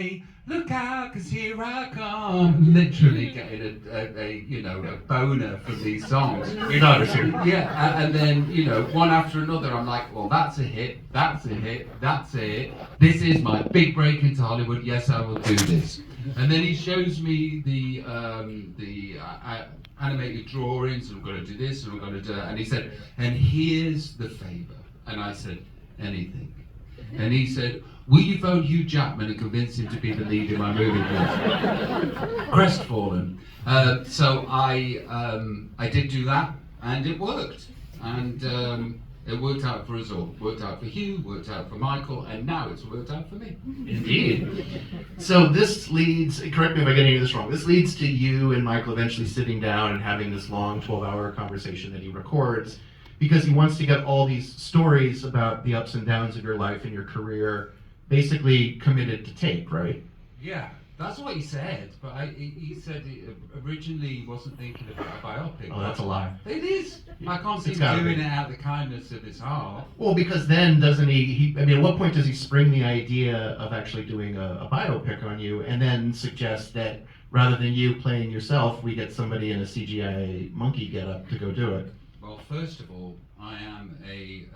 Hey, look out, 'cause here I come. Literally getting a boner from these songs. Your daughter's here. Yeah, and then, one after another, I'm like, well, that's a hit, that's a hit, that's it. This is my big break into Hollywood. Yes, I will do this. And then he shows me the animated drawings, and I'm going to do this, and I'm going to do that. And he said, and here's the favor. And I said, anything. And he said, will you phone Hugh Jackman and convince him to be the lead in my movie, please? Crestfallen. So I did do that, and it worked. And it worked out for us all. Worked out for Hugh, worked out for Michael, and now it's worked out for me. Indeed. So this leads, correct me if I get any of this wrong, this leads to you and Michael eventually sitting down and having this long 12-hour conversation that he records, because he wants to get all these stories about the ups and downs of your life and your career basically committed to tape, right? Yeah, that's what he said, but he said originally he wasn't thinking about a biopic. Oh, that's a lie. It is. I can't see It's him gotta doing be. it out of the kindness of his heart. Well, because then doesn't I mean, at what point does he spring the idea of actually doing a biopic on you and then suggest that rather than you playing yourself, we get somebody in a CGI monkey getup to go do it? Well, first of all, I am a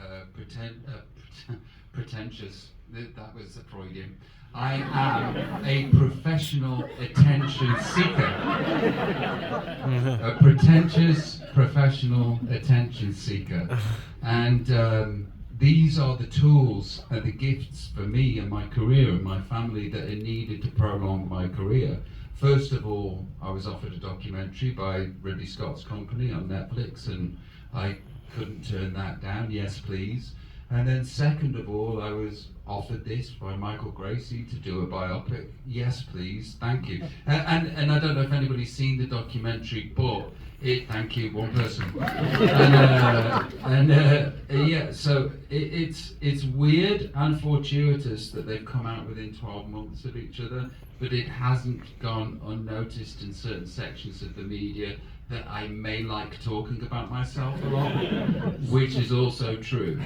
pretentious, that was a Freudian. I am a professional attention seeker. A pretentious professional attention seeker. And these are the tools and the gifts for me and my career and my family that are needed to prolong my career. First of all, I was offered a documentary by Ridley Scott's company on Netflix, and I couldn't turn that down. Yes, please. And then second of all, I was offered this by Michael Gracie to do a biopic. Yes, please. Thank you. And I don't know if anybody's seen the documentary, but thank you, one person. So it's weird and fortuitous that they've come out within 12 months of each other, but it hasn't gone unnoticed in certain sections of the media that I may like talking about myself a lot, which is also true.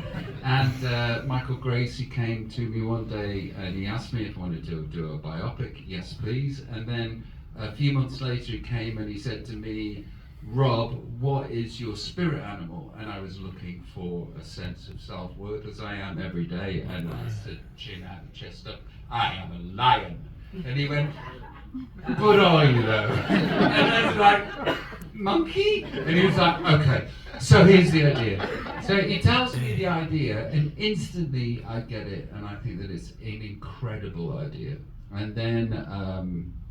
And Michael Gracie came to me one day and he asked me if I wanted to do a biopic. Yes, please. And then a few months later he came and he said to me, Rob, what is your spirit animal? And I was looking for a sense of self-worth, as I am every day, and I said, chin out and chest up, I am a lion. And he went, but are you though? And I was like, monkey? And he was like, okay, so here's the idea. So he tells me the idea, and instantly I get it, and I think that it's an incredible idea. And then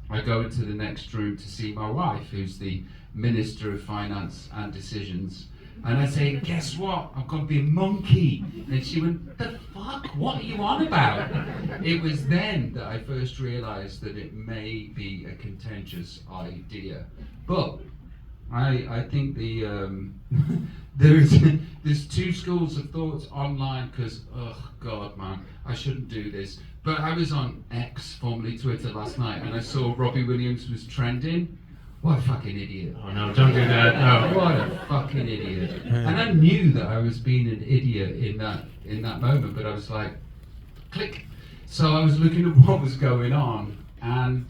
I go into the next room to see my wife, who's the Minister of Finance and Decisions. And I say, guess what? I'm going to be a monkey. And she went, the fuck? What are you on about? It was then that I first realized that it may be a contentious idea. But I think there's two schools of thoughts online, because, oh God, man, I shouldn't do this. But I was on X, formerly Twitter, last night, and I saw Robbie Williams was trending. What a fucking idiot. Oh no, don't do that, no. What a fucking idiot. And I knew that I was being an idiot in that moment, but I was like, click. So I was looking at what was going on, and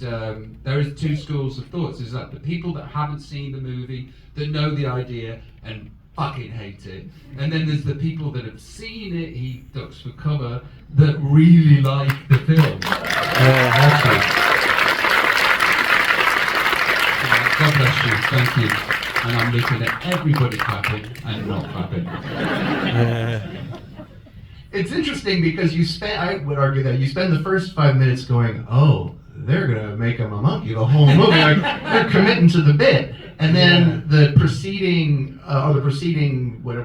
there is two schools of thoughts. Is that the people that haven't seen the movie, that know the idea, and fucking hate it. And then there's the people that have seen it, he ducks for cover, that really like the film. God bless you, thank you. And I'm looking at everybody clapping and not clapping. It's interesting because I would argue that you spend the first 5 minutes going, oh, they're gonna make him a monkey the whole movie. Like, they're committing to the bit. And then the preceding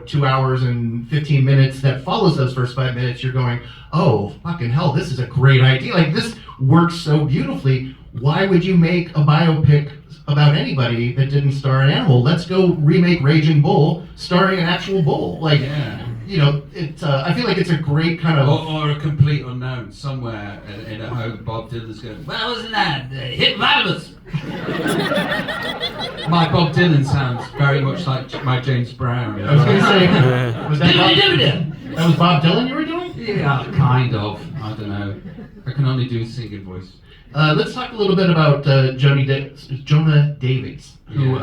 2 hours and 15 minutes that follows those first 5 minutes, you're going, oh, fucking hell, this is a great idea. Like, this works so beautifully. Why would you make a biopic about anybody that didn't star an animal? Let's go remake Raging Bull starring an actual bull. Like, I feel like it's a great kind of... Or a complete unknown somewhere in a home. Bob Dylan's going, well, wasn't that hippopotamus? My Bob Dylan sounds very much like my James Brown. I was going to say, was that Bob Dylan you were doing? Yeah, kind of. I don't know. I can only do a singing voice. Let's talk a little bit about Jonah Davies, who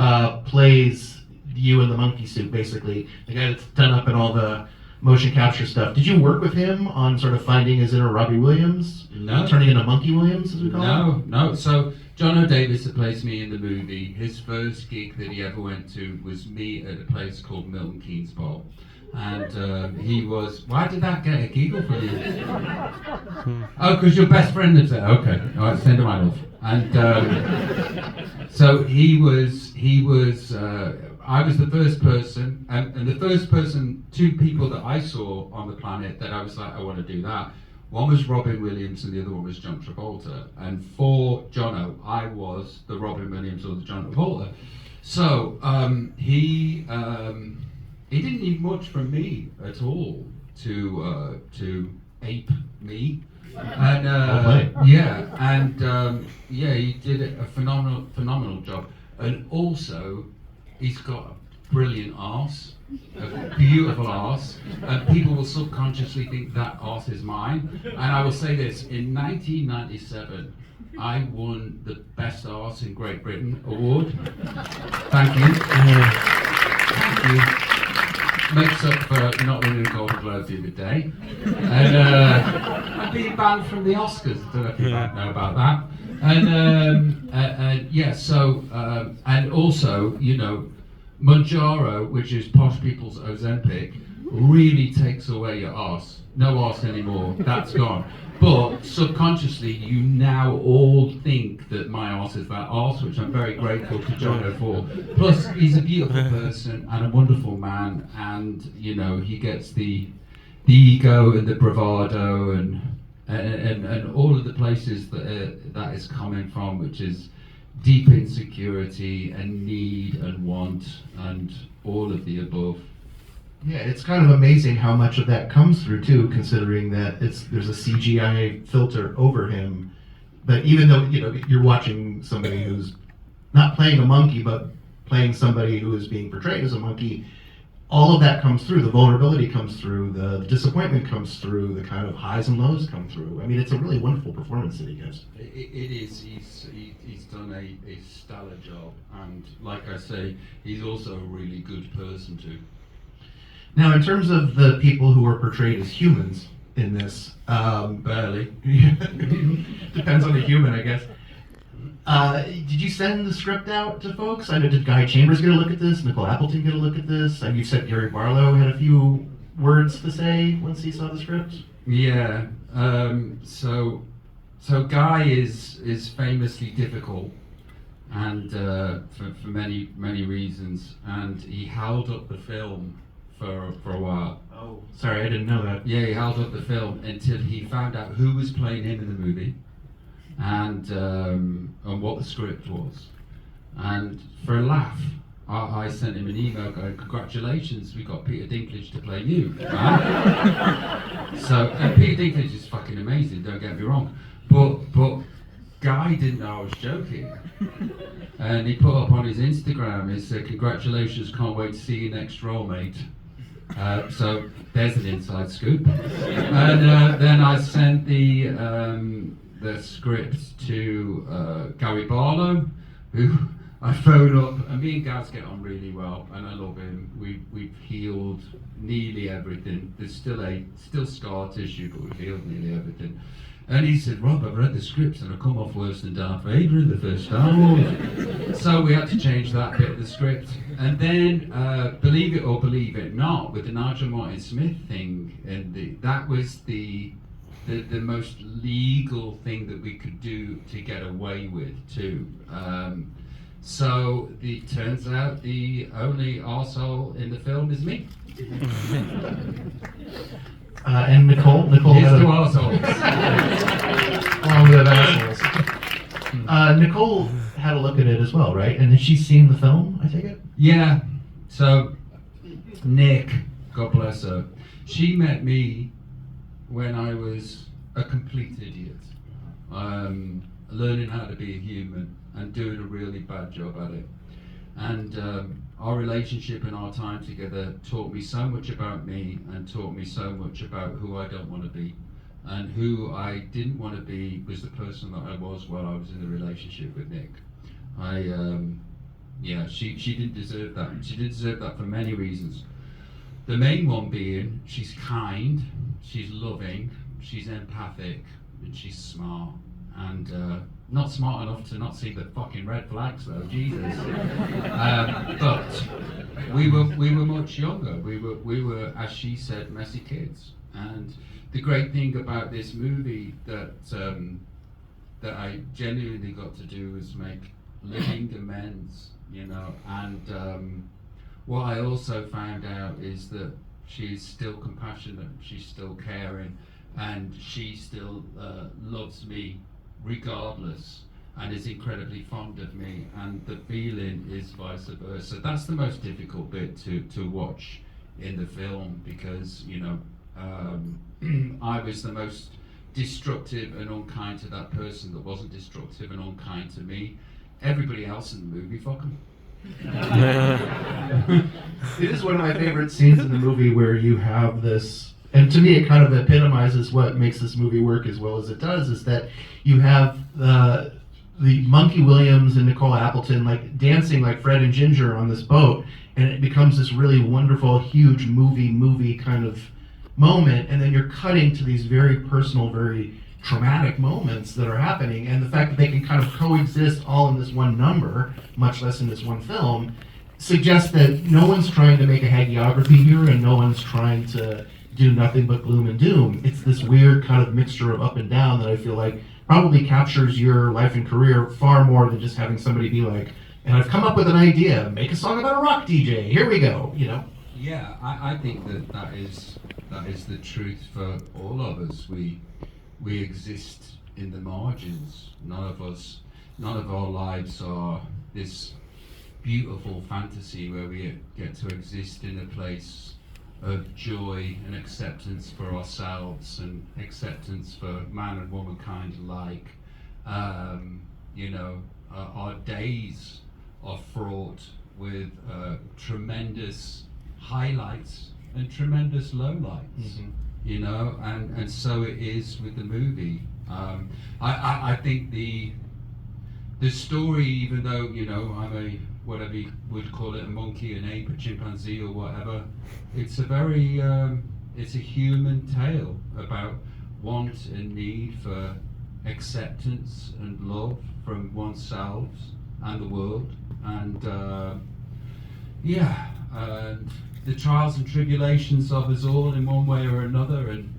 plays you in the monkey suit, basically. The guy that's done up in all the motion capture stuff. Did you work with him on sort of finding his inner Robbie Williams? No. Turning into Monkey Williams, as we call him? No. So, John O'Davis, that plays me in the movie, his first gig that he ever went to was me at a place called Milton Keynes Bowl. And he was, why did that get a giggle from you? Oh, because your best friend lives there. Okay, all right, send him my love. And so I was the first person, and the first person, two people that I saw on the planet that I was like, I want to do that. One was Robbie Williams and the other one was John Travolta. And for Jono, I was the Robin Williams or the John Travolta. So he didn't need much from me at all to ape me. And he did a phenomenal job. And also, he's got a brilliant arse, a beautiful arse, and people will subconsciously think that arse is mine. And I will say this: in 1997, I won the Best Arse in Great Britain award. Thank you. Thank you. Makes up for not winning the Golden Globe the other day. And I'm being banned from the Oscars. I don't know if you know about that. And also, you know, Manjaro, which is posh people's Ozempic, really takes away your arse. No arse anymore. That's gone. But subconsciously, you now all think that my arse is that arse, which I'm very grateful to Jono for. Plus, he's a beautiful person and a wonderful man, and you know he gets the ego and the bravado and all of the places that is coming from, which is deep insecurity and need and want and all of the above. Yeah, it's kind of amazing how much of that comes through too, considering that there's a CGI filter over him. But even though you're watching somebody who's not playing a monkey, but playing somebody who is being portrayed as a monkey, all of that comes through. The vulnerability comes through, the disappointment comes through, the kind of highs and lows come through. I mean, it's a really wonderful performance that he gives. It is. He's done a stellar job, and like I say, he's also a really good person too. Now, in terms of the people who are portrayed as humans in this, barely. Depends on the human, I guess. Did you send the script out to folks? I know, did Guy Chambers get a look at this? Nicole Appleton get a look at this? And you said Gary Barlow had a few words to say once he saw the script? Yeah. So Guy is famously difficult, and for many reasons, and he held up the film for a while. Oh, sorry, I didn't know that. Yeah, he held up the film until he found out who was playing him in the movie, and what the script was. And for a laugh, I sent him an email going, "Congratulations, we got Peter Dinklage to play you." Right? So, and Peter Dinklage is fucking amazing. Don't get me wrong, but Guy didn't know I was joking. And he put up on his Instagram, he said, "Congratulations, can't wait to see you next role, mate." So there's an inside scoop. And then I sent the script to Gary Barlow, who I phone up, and me and Gaz get on really well, and I love him. We've healed nearly everything. There's still scar tissue, but we've healed nearly everything. And he said, "Rob, I've read the scripts and I've come off worse than Darth Vader in the first Star Wars." So we had to change that bit of the script. And then, believe it or believe it not, with the Nigel Martin Smith thing, and that was the most legal thing that we could do to get away with too. So it turns out the only arsehole in the film is me. And Nicole Here's had two arseholes. along with assholes. Nicole had a look at it as well, right? And has she seen the film, I take it? Yeah. So Nick, God bless her, she met me when I was a complete idiot, learning how to be a human and doing a really bad job at it. And our relationship and our time together taught me so much about me and taught me so much about who I don't want to be. and who I didn't want to be was the person that I was while I was in the relationship with Nick. She didn't deserve that. She didn't deserve that for many reasons. The main one being she's kind, she's loving, she's empathic, and she's smart. And not smart enough to not see the fucking red flags though, Jesus. But we were much younger. We were, as she said, messy kids. And the great thing about this movie that I genuinely got to do was make living amends, you know. And what I also found out is that she's still compassionate, she's still caring, and she still loves me regardless, and is incredibly fond of me, and the feeling is vice versa. That's the most difficult bit to watch in the film, because, you know, I was the most destructive and unkind to that person that wasn't destructive and unkind to me. Everybody else in the movie, fuck 'em. It is one of my favorite scenes in the movie where you have this, and to me it kind of epitomizes what makes this movie work as well as it does, is that you have the Monkey Williams and Nicole Appleton like dancing like Fred and Ginger on this boat, and it becomes this really wonderful, huge movie kind of moment, and then you're cutting to these very personal, very traumatic moments that are happening, and the fact that they can kind of coexist all in this one number, much less in this one film, suggests that no one's trying to make a hagiography here, and no one's trying to do nothing but gloom and doom. It's this weird kind of mixture of up and down that I feel like probably captures your life and career far more than just having somebody be like, and I've come up with an idea, make a song about a rock DJ, here we go, you know? Yeah, I think that is the truth for all of us. We exist in the margins. None of our lives are this beautiful fantasy where we get to exist in a place of joy and acceptance for ourselves and acceptance for man and womankind alike. You know, our days are fraught with tremendous highlights and tremendous lowlights. Mm-hmm. You know, and so it is with the movie. I think the story, even though, you know, I'm a, whatever you would call it, a monkey, an ape, a chimpanzee or whatever, it's a very, it's a human tale about want and need for acceptance and love from oneself and the world, and the trials and tribulations of us all in one way or another, and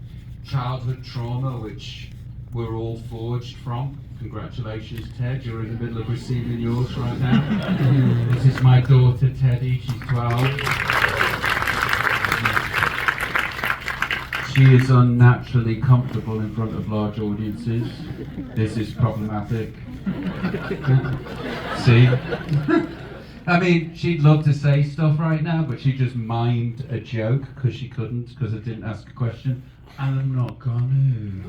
childhood trauma which we're all forged from. Congratulations, Ted, you're in the middle of receiving yours right now. This is my daughter, Teddy, she's 12. She is unnaturally comfortable in front of large audiences. This is problematic. See? I mean, she'd love to say stuff right now, but she just mimed a joke because she couldn't, because I didn't ask a question. And I'm not gonna.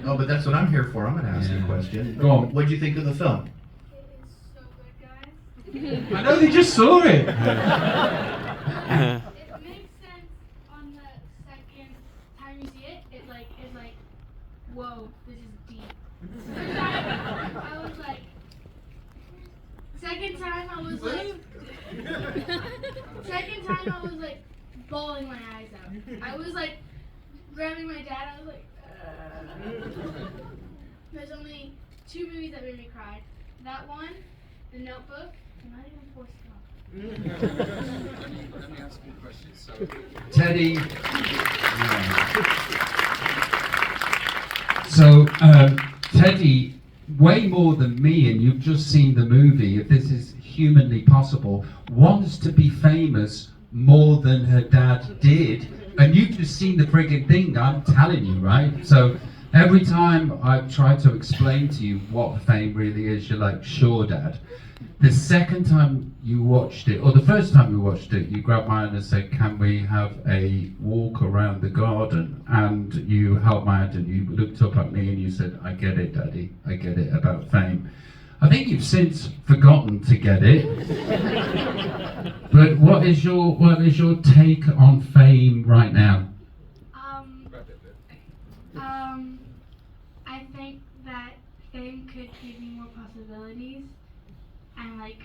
Oh, but that's what I'm here for. I'm gonna ask you a question. Go on. What'd you think of the film? It's so good, guys. I know they just saw it. It makes sense on the second time you see it. It's like, whoa, this is deep. First time, I was like, second time I was like bawling my eyes out. I was like grabbing my dad. I was like, There's only 2 movies that made me cry. That one, The Notebook, and not even Forrest Gump. Let me ask you a question. So, Teddy. So, Teddy, way more than me, and you've just seen the movie, if this is humanly possible, wants to be famous more than her dad did. And you've just seen the friggin' thing, I'm telling you, right? So every time I've tried to explain to you what fame really is, you're like, sure, Dad. The second time you watched it, or the first time you watched it, you grabbed my hand and said, can we have a walk around the garden? And you held my hand and you looked up at me and you said, I get it, Daddy, I get it about fame. I think you've since forgotten to get it. But what is your take on fame right now? could give you more possibilities and like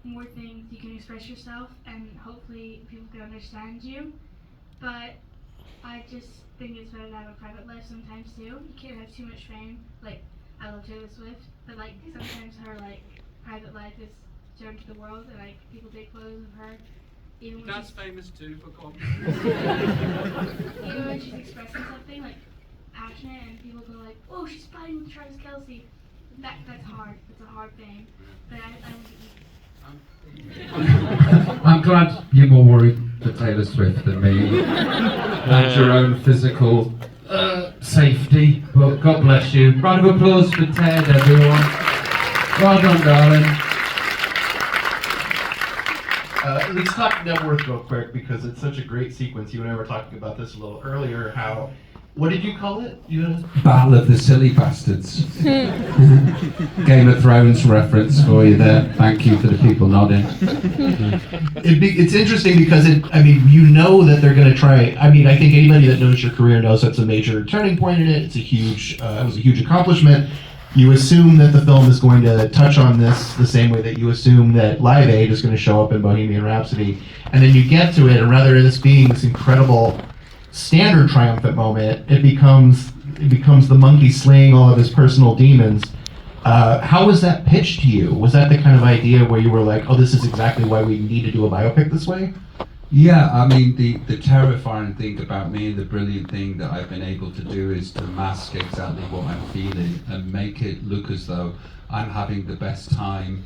more things you can express yourself, and hopefully people can understand you. But I just think it's better to have a private life sometimes too. You can't have too much fame. Like, I love Taylor Swift, but like sometimes her like private life is shown to the world, and like people take photos of her even when That's she's famous too for com. even when she's expressing something like passionate, and people go like, "Oh, she's fighting with Travis Kelce." That's hard. It's a hard thing. But I don't I'm glad you're more worried for Taylor Swift than me and your own physical safety. But God bless you. Round of applause for Ted, everyone. Well done, darling. Let's talk net worth real quick because it's such a great sequence. You and I were talking about this a little earlier. How, what did you call it? Battle of the Silly Bastards. Game of Thrones reference for you there. Thank you for the people nodding. It's interesting because you know that they're going to try. I think anybody that knows your career knows that's a major turning point in it. It's a huge, it was a huge accomplishment. You assume that the film is going to touch on this the same way that you assume that Live Aid is going to show up in Bohemian Rhapsody, and then you get to it, and rather than this being this incredible standard triumphant moment, it becomes the monkey slaying all of his personal demons. How was that pitched to you? Was that the kind of idea where you were like, oh, this is exactly why we need to do a biopic this way? Yeah, the terrifying thing about me and the brilliant thing that I've been able to do is to mask exactly what I'm feeling and make it look as though I'm having the best time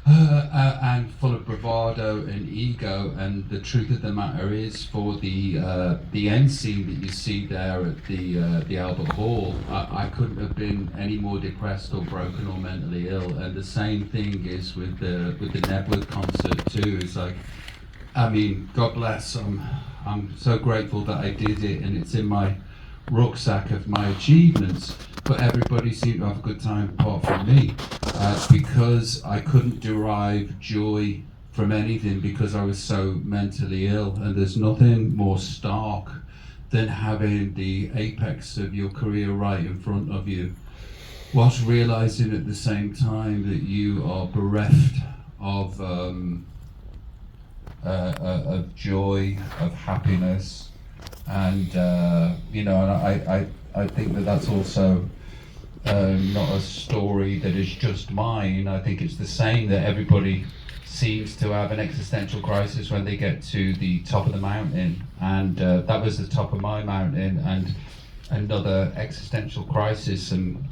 and full of bravado and ego. And the truth of the matter is, for the end scene that you see there at the Albert Hall, I couldn't have been any more depressed or broken or mentally ill. And the same thing is with the Nebworth concert too. It's like, God bless. I'm so grateful that I did it, and it's in my rucksack of my achievements. But everybody seemed to have a good time apart from me, because I couldn't derive joy from anything because I was so mentally ill. And there's nothing more stark than having the apex of your career right in front of you, whilst realizing at the same time that you are bereft of joy, of happiness, and I think that that's also not a story that is just mine. I think it's the same that everybody seems to have an existential crisis when they get to the top of the mountain, and that was the top of my mountain, and another existential crisis. And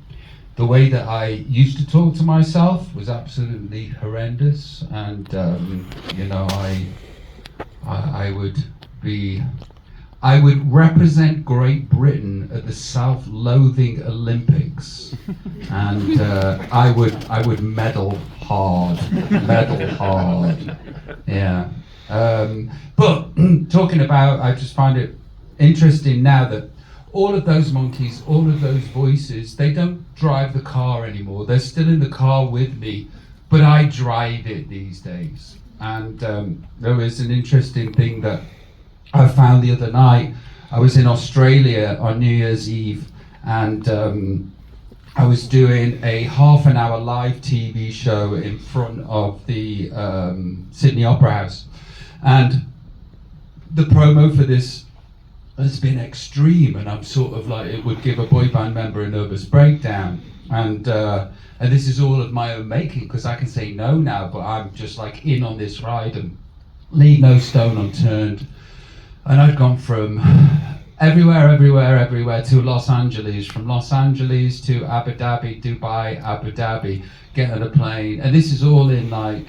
the way that I used to talk to myself was absolutely horrendous, and I would represent Great Britain at the self-loathing Olympics, and I would medal hard, yeah. But talking about, I just find it interesting now that all of those monkeys, all of those voices, they don't drive the car anymore. They're still in the car with me, but I drive it these days. And there was an interesting thing that I found the other night. I was in Australia on New Year's Eve, and I was doing a half an hour live TV show in front of the Sydney Opera House. And the promo for this has been extreme, and I'm sort of like, it would give a boy band member a nervous breakdown. And this is all of my own making, because I can say no now, but I'm just like in on this ride and leave no stone unturned. And I'd gone from everywhere to Los Angeles, from Los Angeles to Abu Dhabi, Dubai, Abu Dhabi, get on a plane. And this is all in like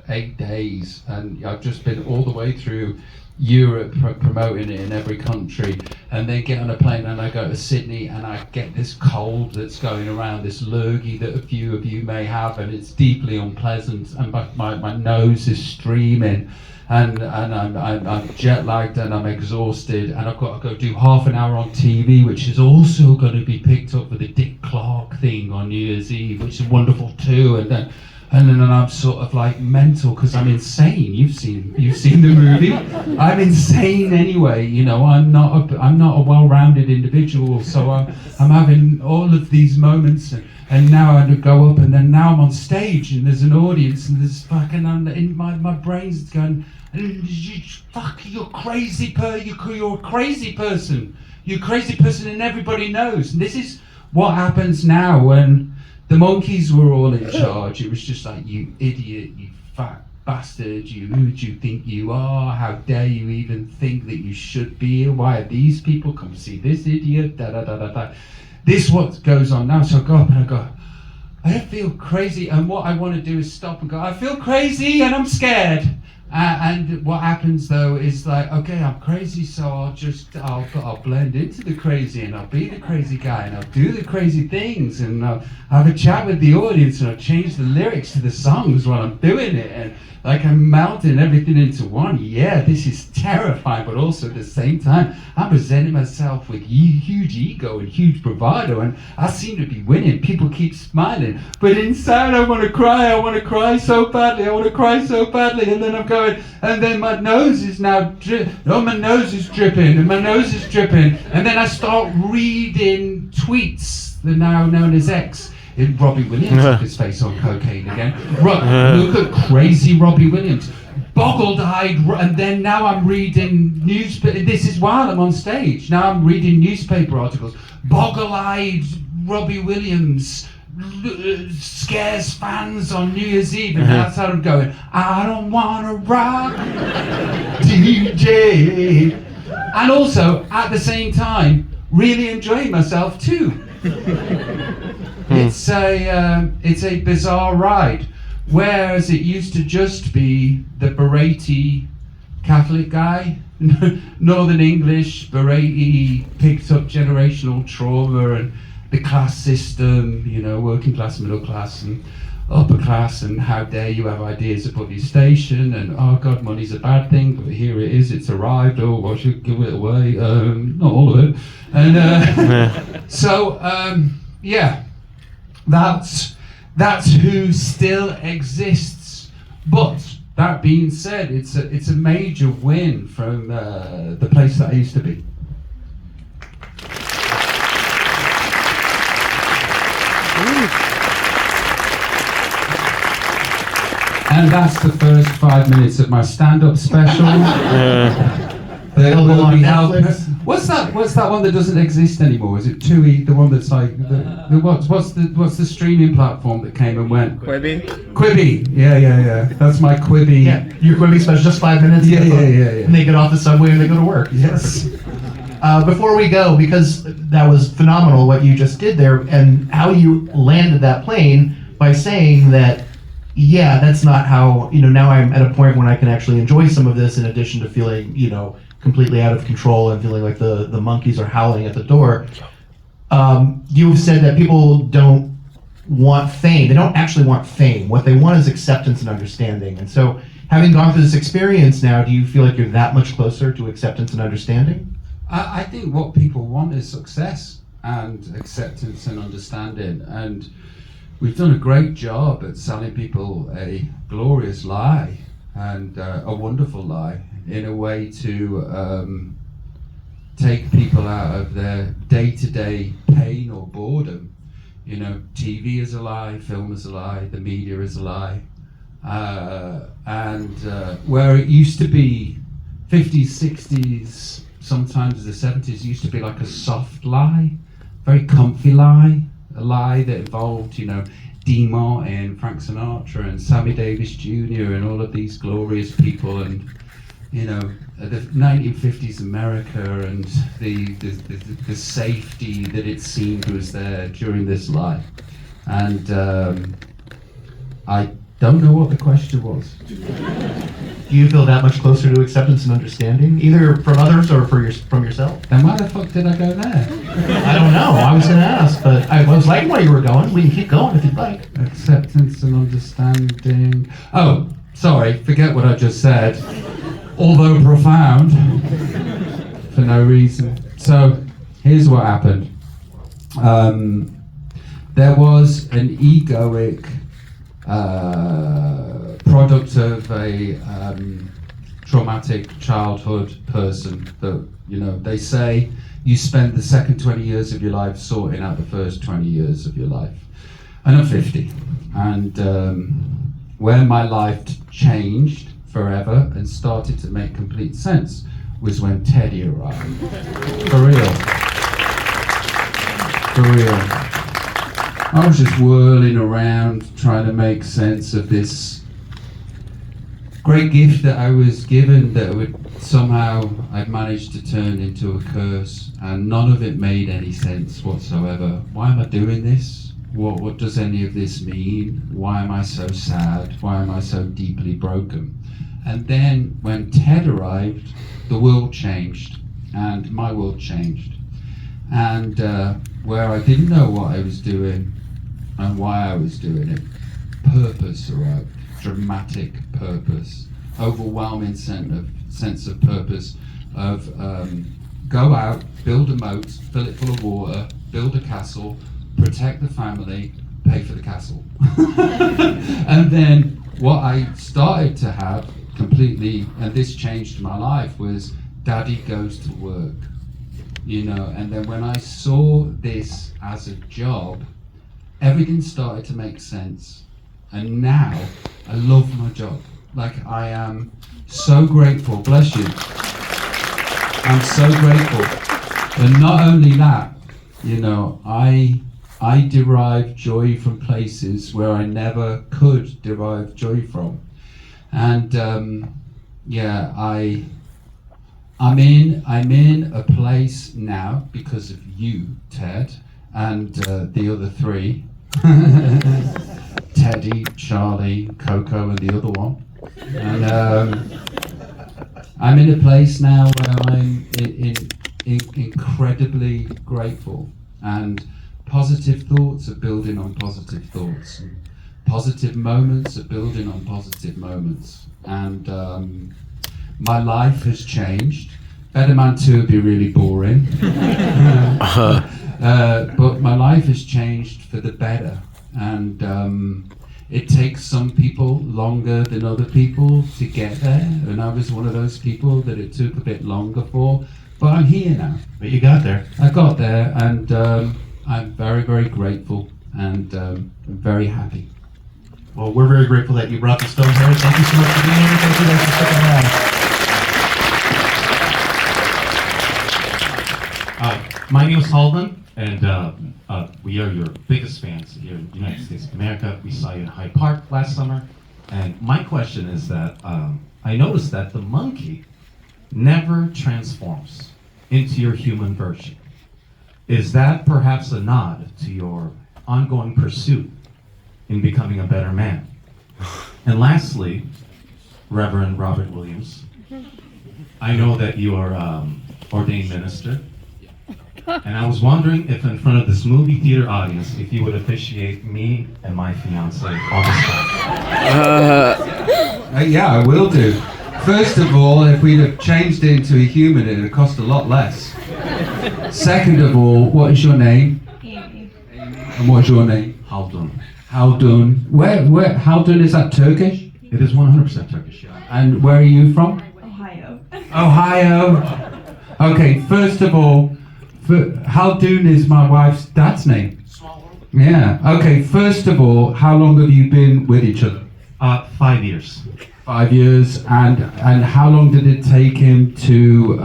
8 days. And I've just been all the way through Europe promoting it in every country, and then get on a plane and I go to Sydney and I get this cold that's going around, this lurgy that a few of you may have, and it's deeply unpleasant, and my nose is streaming, and I'm jet lagged and I'm exhausted, and I've got to go do half an hour on TV, which is also going to be picked up for the Dick Clark thing on New Year's Eve, which is wonderful too. And then And then I'm sort of like mental because I'm insane. You've seen the movie. I'm insane anyway. You know, I'm not a well-rounded individual. So I'm having all of these moments, and now I go up, and then now I'm on stage, and there's an audience, and there's fucking in my brain's going, you're crazy you're a crazy person. You're a crazy person, and everybody knows. And this is what happens now when the monkeys were all in charge. It was just like, you idiot, you fat bastard, who do you think you are? How dare you even think that you should be here? Why are these people? Come see this idiot, da da da da da. This is what goes on now. So I go up and I go, I feel crazy, and what I want to do is stop and go, I feel crazy and I'm scared. And what happens though is like, okay, I'm crazy, so I'll blend into the crazy, and I'll be the crazy guy, and I'll do the crazy things, and I'll have a chat with the audience, and I'll change the lyrics to the songs while I'm doing it, and like I'm melting everything into one. Yeah, this is terrifying, but also at the same time, I'm presenting myself with huge ego and huge bravado, and I seem to be winning. People keep smiling, but inside I want to cry. I want to cry so badly. I want to cry so badly, and then I'm going, and then my nose is now my nose is dripping, and my nose is dripping, and then I start reading tweets that are now known as X. Robbie Williams took his face on cocaine again. Look at crazy Robbie Williams. Boggled-eyed, and then now I'm reading this is while I'm on stage. Now I'm reading newspaper articles. Boggle-eyed Robbie Williams scares fans on New Year's Eve, and that's how I'm going. I don't wanna rock DJ. And also, at the same time, really enjoying myself too. It's a bizarre ride. Whereas it used to just be the Barati Catholic guy, Northern English, Barati, picked up generational trauma and the class system, you know, working class, middle class and upper class, and how dare you have ideas above your station, and oh God, money's a bad thing, but here it is, it's arrived, oh, I should give it away, not all of it. And yeah, that's who still exists. But that being said, it's a major win from the place that I used to be. And that's the first 5 minutes of my stand-up special. Available on Netflix. What's that one that doesn't exist anymore? Is it Tui? The one that's like what's the streaming platform that came and went? Quibi. Yeah. That's my Quibi. Yeah, your Quibi special, just 5 minutes. Yeah. And they get off the subway and they go to work. Yes. Before we go, because that was phenomenal what you just did there, and how you landed that plane by saying that, yeah, that's not how, now I'm at a point when I can actually enjoy some of this in addition to feeling, completely out of control and feeling like the monkeys are howling at the door. You've said that people don't want fame. They don't actually want fame. What they want is acceptance and understanding. And so, having gone through this experience now, do you feel like you're that much closer to acceptance and understanding? I think what people want is success and acceptance and understanding. And we've done a great job at selling people a glorious lie and a wonderful lie in a way to take people out of their day-to-day pain or boredom. TV is a lie, film is a lie, the media is a lie. And where it used to be 50s, 60s, sometimes the 70s, used to be like a soft lie, very comfy lie, a lie that involved, Dean Martin, Frank Sinatra, and Sammy Davis Jr., and all of these glorious people, and the 1950s America, and the safety that it seemed was there during this life. And I don't know what the question was. Do you feel that much closer to acceptance and understanding, either from others or from yourself? Then why the fuck did I go there? I don't know. I was going to ask, but I was liking where you were going. We can keep going if you'd like. Acceptance and understanding. Oh, sorry, forget what I just said. Although profound, for no reason. So, here's what happened. There was an egoic product of a traumatic childhood person that, you know, they say you spend the second 20 years of your life sorting out the first 20 years of your life. And I'm 50. And where my life changed forever and started to make complete sense was when Teddy arrived. For real. For real. I was just whirling around trying to make sense of this great gift that I was given that would somehow I'd managed to turn into a curse, and none of it made any sense whatsoever. Why am I doing this? What does any of this mean? Why am I so sad? Why am I so deeply broken? And then when Ted arrived, the world changed, and my world changed. And where I didn't know what I was doing and why I was doing it, purpose arrived. Dramatic purpose, overwhelming sense of purpose of go out, build a moat, fill it full of water, build a castle, protect the family, pay for the castle. And then what I started to have completely, and this changed my life, was Daddy goes to work, you know. And then when I saw this as a job, everything started to make sense. And now I love my job. Like, I am so grateful, bless you. I'm so grateful. And not only that, you know, I derive joy from places where I never could derive joy from. And yeah, I'm in a place now because of you, Ted, and the other three. Teddy, Charlie, Coco, and the other one. And I'm in a place now where I'm incredibly grateful, and positive thoughts are building on positive thoughts. And positive moments are building on positive moments. And my life has changed. Better Man 2 would be really boring. But my life has changed for the better. And it takes some people longer than other people to get there, and I was one of those people that it took a bit longer for, but I'm here now. But you got there. I got there, and I'm very, very grateful, and I'm very happy. Well, we're very grateful that you brought the Stones here. Thank you so much for being here. Thank you guys for sticking around. My name is Halden, and we are your biggest fans here in the United States of America. We saw you in Hyde Park last summer, and my question is that I noticed that the monkey never transforms into your human version. Is that perhaps a nod to your ongoing pursuit in becoming a better man? And lastly, Reverend Robbie Williams, I know that you are ordained minister, and I was wondering if in front of this movie theater audience, if you would officiate me and my fiance on the spot. Yeah, I will do. First of all, if we'd have changed it into a human, it would cost a lot less. Second of all, what is your name? Amy. And what's your name? Haldun. Haldun. Where Haldun, is that Turkish? It is 100% Turkish, yeah. And where are you from? Ohio. Ohio. Okay, first of all, Haldun is my wife's dad's name. Yeah. Okay, first of all, how long have you been with each other? 5 years. 5 years. And how long did it take him to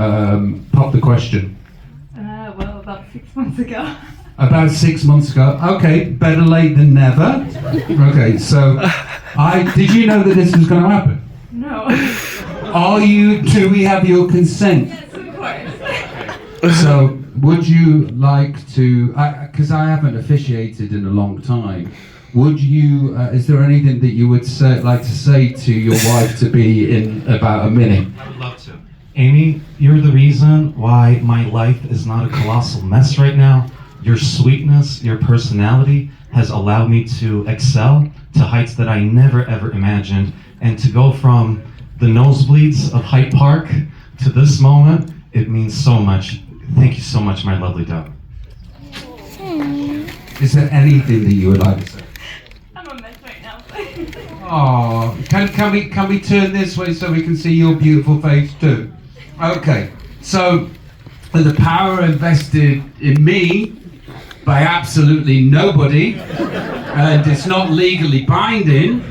pop the question? Well, about 6 months ago. About 6 months ago. Okay, better late than never. Okay, so did you know that this was going to happen? No. Do we have your consent? Yes, of course. So, would you like to, because I haven't officiated in a long time, would you, is there anything that you would like to say to your wife to be in about a minute? I would love to. Amy, you're the reason why my life is not a colossal mess right now. Your sweetness, your personality has allowed me to excel to heights that I never ever imagined. And to go from the nosebleeds of Hyde Park to this moment, it means so much. Thank you so much, my lovely dog. Is there anything that you would like to say? I'm a mess right now. Oh, can we turn this way so we can see your beautiful face too? Okay, so the power invested in me by absolutely nobody, and it's not legally binding,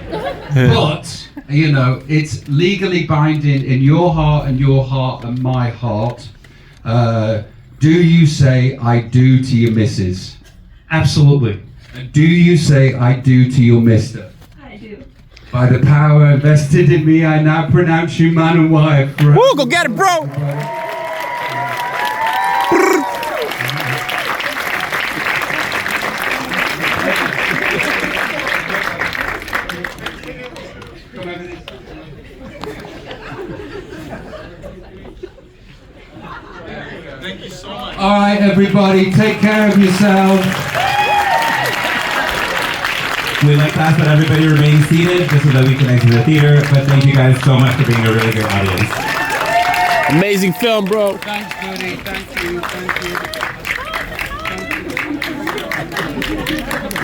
but you know, it's legally binding in your heart and my heart. Do you say I do to your missus? Absolutely. And do you say I do to your mister? I do. By the power invested in me, I now pronounce you man and wife. Woo, go get it, bro! Thank you so much. All right, everybody, take care of yourselves. We'd like to ask that everybody remain seated just so that we can exit the theater. But thank you guys so much for being a really good audience. Amazing film, bro. Thanks, buddy. Thank you. Thank you.